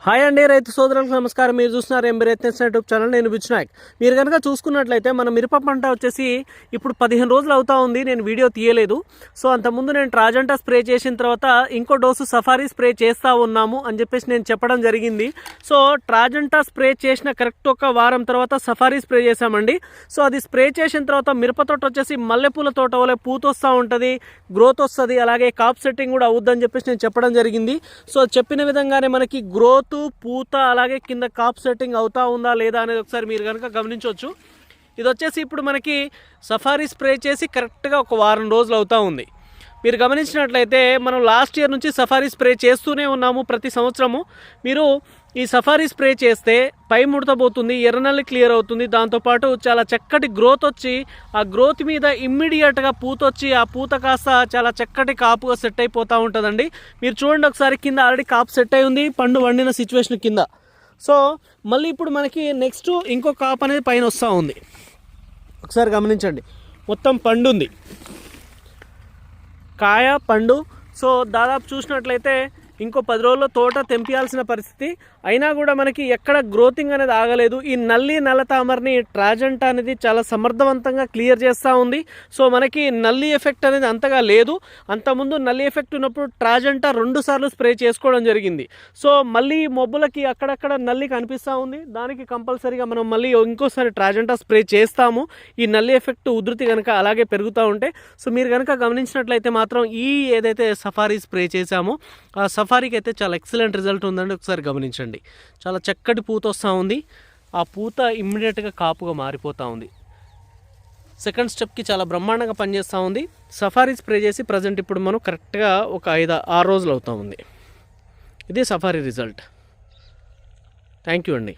Hi అండి రైతు సోదరులకు నమస్కారం. మీరు చూస్తున్నారు ఎంబీ రైతు యూట్యూబ్ ఛానల్. నేను బిచ్నాయక్. మీరు కనుక చూసుకున్నట్లయితే మన మిరప పంట వచ్చేసి ఇప్పుడు 15 రోజులు అవుతా ఉంది. నేను వీడియో తీయలేదు. సో అంతకుముందు నేను ట్రాజెంటా స్ప్రే చేసిన తర్వాత ఇంకో డోసు సఫారీ స్ప్రే చేస్తూ ఉన్నాము అని చెప్పేసి నేను చెప్పడం జరిగింది. సో ట్రాజెంటా స్ప్రే చేసిన కరెక్ట్ ఒక వారం తర్వాత సఫారీ స్ప్రే చేశామండి. సో అది స్ప్రే చేసిన తర్వాత మిరప తోట వచ్చేసి మల్లెపూల తోట వల్ల పూత వస్తూ ఉంటుంది, గ్రోత్ వస్తుంది, అలాగే కాప్ సెట్టింగ్ కూడా అవుద్దని చెప్పేసి నేను చెప్పడం జరిగింది. సో చెప్పిన విధంగానే మనకి గ్రోత్, పూత, అలాగే కింద కాప్ సెట్టింగ్ అవుతా ఉందా లేదా అనేది ఒకసారి మీరు కనుక గమనించవచ్చు. ఇది వచ్చేసి ఇప్పుడు మనకి సఫారీ స్ప్రే చేసి కరెక్ట్గా ఒక వారం రోజులు అవుతా ఉంది. మీరు గమనించినట్లయితే మనం లాస్ట్ ఇయర్ నుంచి సఫారీ స్ప్రే చేస్తూనే ఉన్నాము ప్రతి సంవత్సరము. మీరు ఈ సఫారీ స్ప్రే చేస్తే పై ముడత పోతుంది, ఎర్రనల్లి క్లియర్ అవుతుంది, దాంతోపాటు చాలా చక్కటి గ్రోత్ వచ్చి ఆ గ్రోత్ మీద ఇమ్మీడియట్గా పూత వచ్చి ఆ పూత కాస్త చాలా చక్కటి కాపుగా సెట్ అయిపోతూ ఉంటుందండి. మీరు చూడండి ఒకసారి, కింద ఆల్రెడీ కాపు సెట్ అయి ఉంది పండు వండిన సిచ్యువేషన్ కింద. సో మళ్ళీ ఇప్పుడు మనకి నెక్స్ట్ ఇంకో కాపు అనేది పైన వస్తూ ఉంది. ఒకసారి గమనించండి, మొత్తం పండు ఉంది, కాయ పండు. సో దాదాపు చూసినట్లయితే ఇంకో 10 రోజుల్లో తోట తెంపియాల్సిన పరిస్థితి. అయినా కూడా మనకి ఎక్కడ గ్రోతింగ్ అనేది ఆగలేదు. ఈ నల్ల తామరని ట్రాజెంటా అనేది చాలా సమర్థవంతంగా క్లియర్ చేస్తూ ఉంది. సో మనకి నల్లి ఎఫెక్ట్ అనేది అంతగా లేదు. అంతకుముందు నల్లి ఎఫెక్ట్ ఉన్నప్పుడు ట్రాజెంటా 2 సార్లు స్ప్రే చేసుకోవడం జరిగింది. సో మళ్ళీ మొబ్బులకి అక్కడక్కడ నల్లి కనిపిస్తూ ఉంది. దానికి కంపల్సరీగా మనం మళ్ళీ ఇంకోసారి ట్రాజెంటా స్ప్రే చేస్తాము, ఈ నల్లి ఎఫెక్ట్ ఉధృతి కనుక అలాగే పెరుగుతూ ఉంటే. సో మీరు కనుక గమనించినట్లయితే మాత్రం ఈ ఏదైతే సఫారీ స్ప్రే చేశామో ఆ సఫారీకి అయితే చాలా ఎక్సలెంట్ రిజల్ట్ ఉందండి. ఒకసారి గమనించండి, చాలా చక్కటి పూత వస్తూ ఉంది. ఆ పూత ఇమ్మీడియట్గా కాపుగా మారిపోతూ ఉంది. సెకండ్ స్టెప్కి చాలా బ్రహ్మాండంగా పనిచేస్తూ ఉంది. సఫారీ స్ప్రే చేసి ప్రజెంట్ ఇప్పుడు మనం కరెక్ట్గా ఒక 5-6 రోజులు అవుతూ ఉంది. ఇది సఫారీ రిజల్ట్. థ్యాంక్ యూ అండి.